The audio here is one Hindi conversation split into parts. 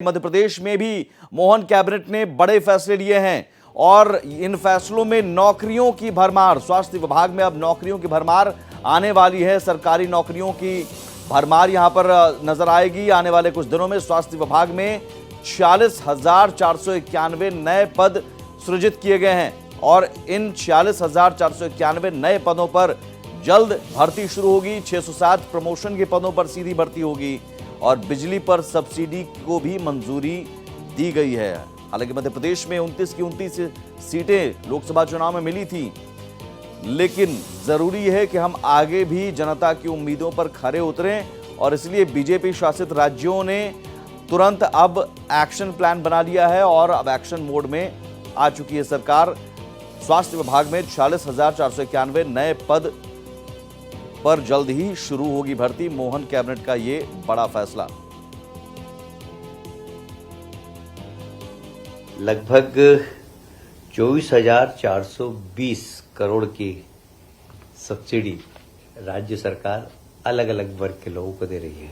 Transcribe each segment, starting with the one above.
मध्य प्रदेश में भी मोहन कैबिनेट ने बड़े फैसले लिए हैं और इन फैसलों में नौकरियों की भरमार, स्वास्थ्य विभाग में अब नौकरियों की भरमार आने वाली है। सरकारी नौकरियों की भरमार यहां पर नजर आएगी। आने वाले कुछ दिनों में स्वास्थ्य विभाग में 46,491 नए पद सृजित किए गए हैं और इन 46,491 नए पदों पर जल्द भर्ती शुरू होगी। 607 प्रमोशन के पदों पर सीधी भर्ती होगी और बिजली पर सब्सिडी को भी मंजूरी दी गई है। हालांकि मध्य प्रदेश में 29 की 29 सीटें लोकसभा चुनाव में मिली थी, लेकिन जरूरी है कि हम आगे भी जनता की उम्मीदों पर खरे उतरें और इसलिए बीजेपी शासित राज्यों ने तुरंत अब एक्शन प्लान बना लिया है और अब एक्शन मोड में आ चुकी है सरकार। स्वास्थ्य विभाग में 46,491 नए पद पर जल्द ही शुरू होगी भर्ती। मोहन कैबिनेट का ये बड़ा फैसला। लगभग 24,420 करोड़ की सब्सिडी राज्य सरकार अलग अलग वर्ग के लोगों को दे रही है।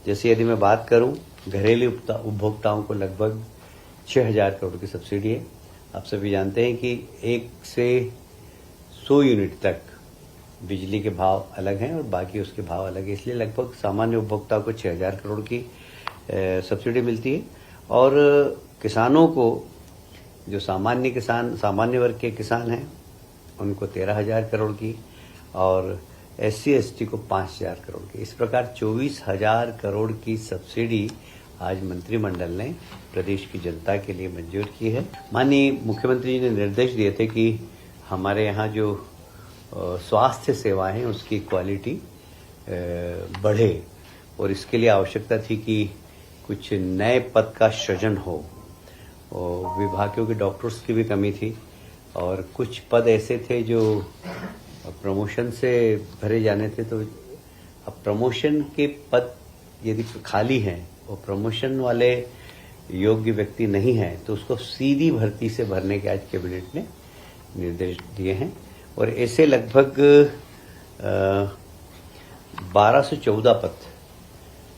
जैसे यदि मैं बात करूं, घरेलू उपभोक्ताओं को लगभग 6,000 करोड़ की सब्सिडी है। आप सभी जानते हैं कि 1 से 100 यूनिट तक बिजली के भाव अलग हैं और बाकी उसके भाव अलग है, इसलिए लगभग सामान्य उपभोक्ताओं को 6,000 करोड़ की सब्सिडी मिलती है। और किसानों को, जो सामान्य वर्ग के किसान हैं, उनको 13,000 करोड़ की और SC/ST को 5,000 करोड़ की। इस प्रकार 24,000 करोड़ की सब्सिडी आज मंत्रिमंडल ने प्रदेश की जनता के लिए मंजूर की है। माननीय मुख्यमंत्री जी ने निर्देश दिए थे कि हमारे यहाँ जो स्वास्थ्य सेवाएं हैं उसकी क्वालिटी बढ़े और इसके लिए आवश्यकता थी कि कुछ नए पद का सृजन हो। विभागों के डॉक्टर्स की भी कमी थी और कुछ पद ऐसे थे जो प्रमोशन से भरे जाने थे। तो अब प्रमोशन के पद यदि खाली हैं और प्रमोशन वाले योग्य व्यक्ति नहीं है तो उसको सीधी भर्ती से भरने के आज कैबिनेट ने निर्देश दिए हैं और ऐसे लगभग 12 से 14 पद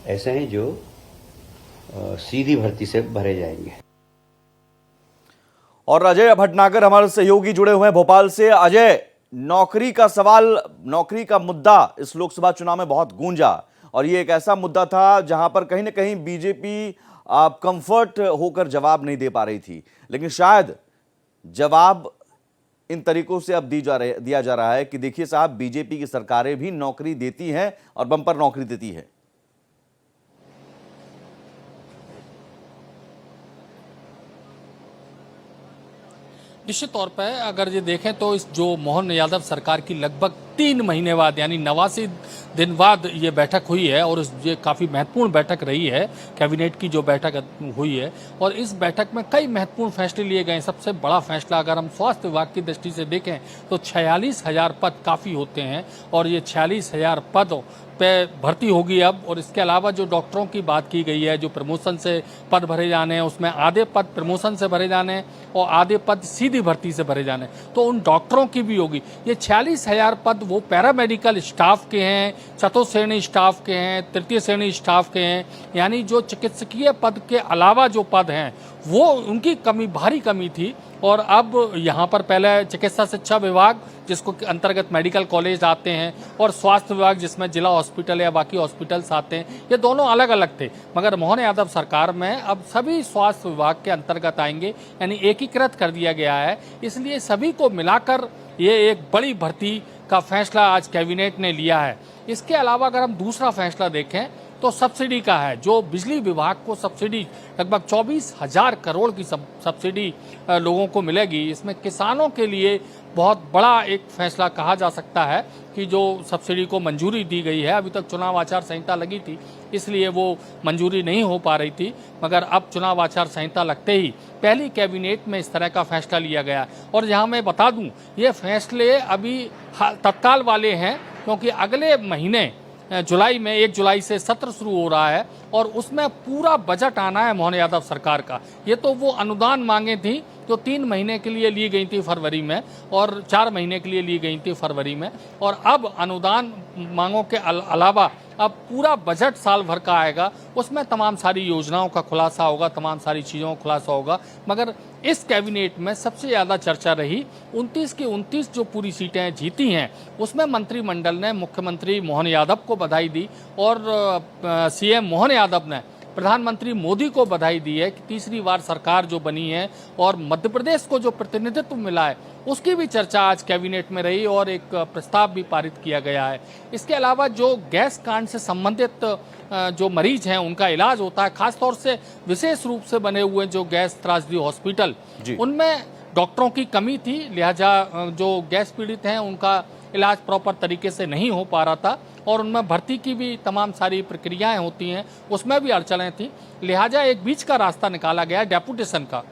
ऐसे हैं जो सीधी भर्ती से भरे जाएंगे। और अजय भटनागर हमारे सहयोगी जुड़े हुए हैं भोपाल से। अजय, नौकरी का सवाल, नौकरी का मुद्दा इस लोकसभा चुनाव में बहुत गूंजा और ये एक ऐसा मुद्दा था जहां पर कहीं ना कहीं बीजेपी कंफर्ट होकर जवाब नहीं दे पा रही थी, लेकिन शायद जवाब इन तरीकों से अब दिया जा रहा है कि देखिए साहब, बीजेपी की सरकारें भी नौकरी देती हैं और बम्पर नौकरी देती है। निश्चित तौर पर अगर ये देखें तो इस जो मोहन यादव सरकार की लगभग 3 महीने बाद यानी 89 दिन बाद ये बैठक हुई है और ये काफ़ी महत्वपूर्ण बैठक रही है। कैबिनेट की जो बैठक हुई है और इस बैठक में कई महत्वपूर्ण फैसले लिए गए। सबसे बड़ा फैसला अगर हम स्वास्थ्य विभाग की दृष्टि से देखें तो 46,000 पद काफ़ी होते हैं और ये 46,000 पद पे भर्ती होगी अब। और इसके अलावा जो डॉक्टरों की बात की गई है, जो प्रमोशन से पद भरे जाने हैं, उसमें आधे पद प्रमोशन से भरे जाने हैं और आधे पद सीधी भर्ती से भरे जाने, तो उन डॉक्टरों की भी होगी। ये 46,000 पद वो पैरामेडिकल स्टाफ के हैं, चतुर्थ श्रेणी स्टाफ के हैं, तृतीय श्रेणी स्टाफ के हैं, यानी जो चिकित्सकीय पद के अलावा जो पद हैं वो उनकी कमी, भारी कमी थी। और अब यहाँ पर पहले चिकित्सा शिक्षा विभाग जिसको अंतर्गत मेडिकल कॉलेज आते हैं और स्वास्थ्य विभाग जिसमें जिला हॉस्पिटल या बाकी हॉस्पिटल्स आते हैं, ये दोनों अलग अलग थे। मगर मोहन यादव सरकार में अब सभी स्वास्थ्य विभाग के अंतर्गत आएंगे, यानी एकीकृत कर दिया गया है। इसलिए सभी को मिलाकर ये एक बड़ी भर्ती का फैसला आज कैबिनेट ने लिया है। इसके अलावा अगर हम दूसरा फैसला देखें तो सब्सिडी का है। जो बिजली विभाग को सब्सिडी लगभग 24,000 करोड़ की सब्सिडी लोगों को मिलेगी, इसमें किसानों के लिए बहुत बड़ा एक फैसला कहा जा सकता है कि जो सब्सिडी को मंजूरी दी गई है। अभी तक चुनाव आचार संहिता लगी थी, इसलिए वो मंजूरी नहीं हो पा रही थी, मगर अब चुनाव आचार संहिता लगते ही पहली कैबिनेट में इस तरह का फैसला लिया गया। और यहाँ मैं बता दूँ, ये फैसले अभी तत्काल वाले हैं क्योंकि अगले महीने जुलाई में 1 जुलाई से सत्र शुरू हो रहा है और उसमें पूरा बजट आना है मोहन यादव सरकार का। ये तो वो अनुदान मांगे थी जो 3 महीने के लिए ली गई थी फरवरी में और 4 महीने के लिए ली गई थी फरवरी में, और अब अनुदान मांगों के अलावा अब पूरा बजट साल भर का आएगा, उसमें तमाम सारी योजनाओं का खुलासा होगा, तमाम सारी चीज़ों का खुलासा होगा। मगर इस कैबिनेट में सबसे ज़्यादा चर्चा रही 29 की 29 जो पूरी सीटें जीती हैं, उसमें मंत्रिमंडल ने मुख्यमंत्री मोहन यादव को बधाई दी और सीएम मोहन यादव ने प्रधानमंत्री मोदी को बधाई दी है कि तीसरी बार सरकार जो बनी है और मध्य प्रदेश को जो प्रतिनिधित्व मिला है उसकी भी चर्चा आज कैबिनेट में रही और एक प्रस्ताव भी पारित किया गया है। इसके अलावा जो गैस कांड से संबंधित जो मरीज हैं उनका इलाज होता है, खासतौर से विशेष रूप से बने हुए जो गैस त्रासदी हॉस्पिटल, उनमें डॉक्टरों की कमी थी, लिहाजा जो गैस पीड़ित हैं उनका इलाज प्रॉपर तरीके से नहीं हो पा रहा था और उनमें भर्ती की भी तमाम सारी प्रक्रियाएं होती हैं, उसमें भी अड़चनें थी। लिहाजा एक बीच का रास्ता निकाला गया डेपुटेशन का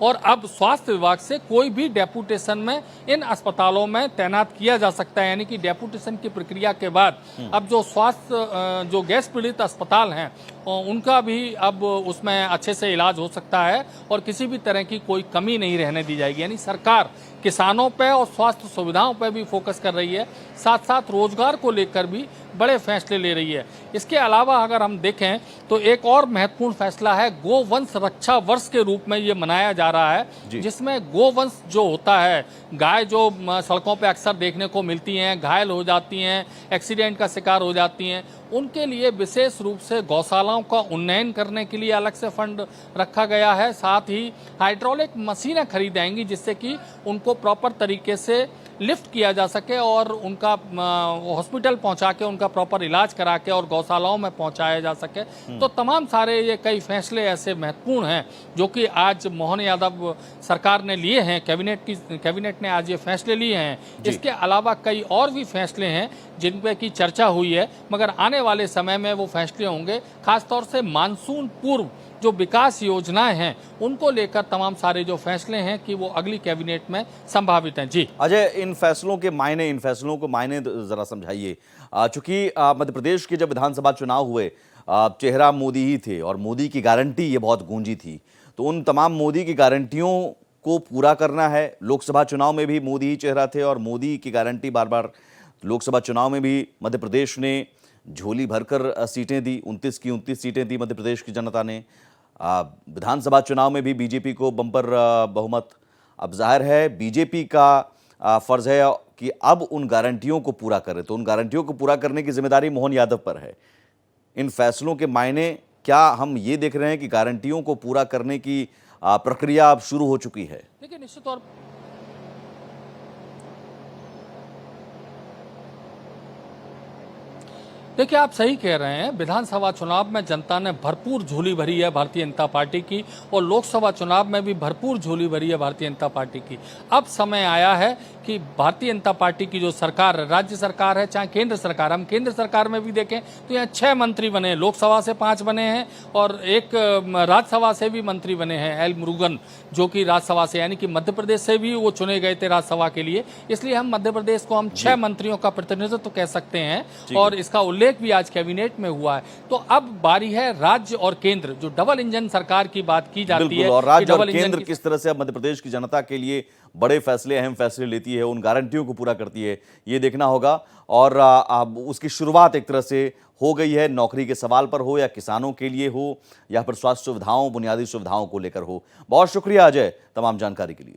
और अब स्वास्थ्य विभाग से कोई भी डेपुटेशन में इन अस्पतालों में तैनात किया जा सकता है, यानी कि डेपुटेशन की प्रक्रिया के बाद अब जो स्वास्थ्य जो गैस पीड़ित अस्पताल हैं उनका भी अब उसमें अच्छे से इलाज हो सकता है और किसी भी तरह की कोई कमी नहीं रहने दी जाएगी। यानी सरकार किसानों पे और स्वास्थ्य सुविधाओं पे भी फोकस कर रही है, साथ साथ रोजगार को लेकर भी बड़े फैसले ले रही है। इसके अलावा अगर हम देखें तो एक और महत्वपूर्ण फैसला है, गोवंश रक्षा वर्ष के रूप में ये मनाया जा रहा है, जिसमें गोवंश जो होता है, गाय जो सड़कों पे अक्सर देखने को मिलती हैं, घायल हो जाती हैं, एक्सीडेंट का शिकार हो जाती हैं, उनके लिए विशेष रूप से गौशालाओं का उन्नयन करने के लिए अलग से फंड रखा गया है। साथ ही हाइड्रोलिक मशीनें खरीदेंगी जिससे कि उनको प्रॉपर तरीके से लिफ्ट किया जा सके और उनका हॉस्पिटल पहुंचा के उनका प्रॉपर इलाज करा के और गौशालाओं में पहुंचाया जा सके। तो तमाम सारे ये कई फैसले ऐसे महत्वपूर्ण हैं जो कि आज मोहन यादव सरकार ने लिए हैं, कैबिनेट ने आज ये फैसले लिए हैं। इसके अलावा कई और भी फैसले हैं जिन पे की चर्चा हुई है, मगर आने वाले समय में वो फैसले होंगे। खासतौर से मानसून पूर्व जो विकास योजनाएं हैं उनको लेकर तमाम सारे जो फैसले हैं कि वो अगली कैबिनेट में संभावित हैं। जी अजय, इन फैसलों को मायने जरा समझाइए। चूंकि मध्य प्रदेश के जब विधानसभा चुनाव हुए, चेहरा मोदी ही थे और मोदी की गारंटी ये बहुत गूंजी थी, तो उन तमाम मोदी की गारंटियों को पूरा करना है। लोकसभा चुनाव में भी मोदी ही चेहरा थे और मोदी की गारंटी बार बार लोकसभा चुनाव में भी मध्य प्रदेश ने झोली भरकर सीटें दी, 29 की 29 सीटें दी मध्य प्रदेश की जनता ने। विधानसभा चुनाव में भी बीजेपी को बम्पर बहुमत। अब जाहिर है बीजेपी का फर्ज है कि अब उन गारंटियों को पूरा करे, तो उन गारंटियों को पूरा करने की जिम्मेदारी मोहन यादव पर है। इन फैसलों के मायने क्या हम ये देख रहे हैं कि गारंटियों को पूरा करने की प्रक्रिया अब शुरू हो चुकी है? देखिए, निश्चित तौर देखिए, आप सही कह रहे हैं। विधानसभा चुनाव में जनता ने भरपूर झोली भरी है भारतीय जनता पार्टी की और लोकसभा चुनाव में भी भरपूर झोली भरी है भारतीय जनता पार्टी की। अब समय आया है कि भारतीय जनता पार्टी की जो सरकार, राज्य सरकार है चाहे केंद्र सरकार, हम केंद्र सरकार में भी देखें तो यहाँ 6 मंत्री बने हैं, लोकसभा से 5 बने हैं और एक राज्यसभा से भी मंत्री बने हैं, एल मुरुगन, जो कि राज्यसभा से, यानी कि मध्य प्रदेश से भी वो चुने गए थे राज्यसभा के लिए। इसलिए हम मध्य प्रदेश को हम 6 मंत्रियों का प्रतिनिधित्व कह सकते हैं और इसका उल्लेख भी आज कैबिनेट में हुआ है। तो अब बारी है राज्य और केंद्र, जो डबल इंजन सरकार की बात की जाती है, और राज्य और केंद्र किस तरह से अब मध्य प्रदेश की जनता के लिए बड़े फैसले, अहम फैसले लेती है, उन गारंटियों को पूरा करती है, ये देखना होगा। और अब उसकी शुरुआत एक तरह से हो गई है, नौकरी के सवाल पर हो या किसानों के लिए हो या फिर स्वास्थ्य सुविधाओं, बुनियादी सुविधाओं को लेकर हो। बहुत शुक्रिया अजय तमाम जानकारी के लिए।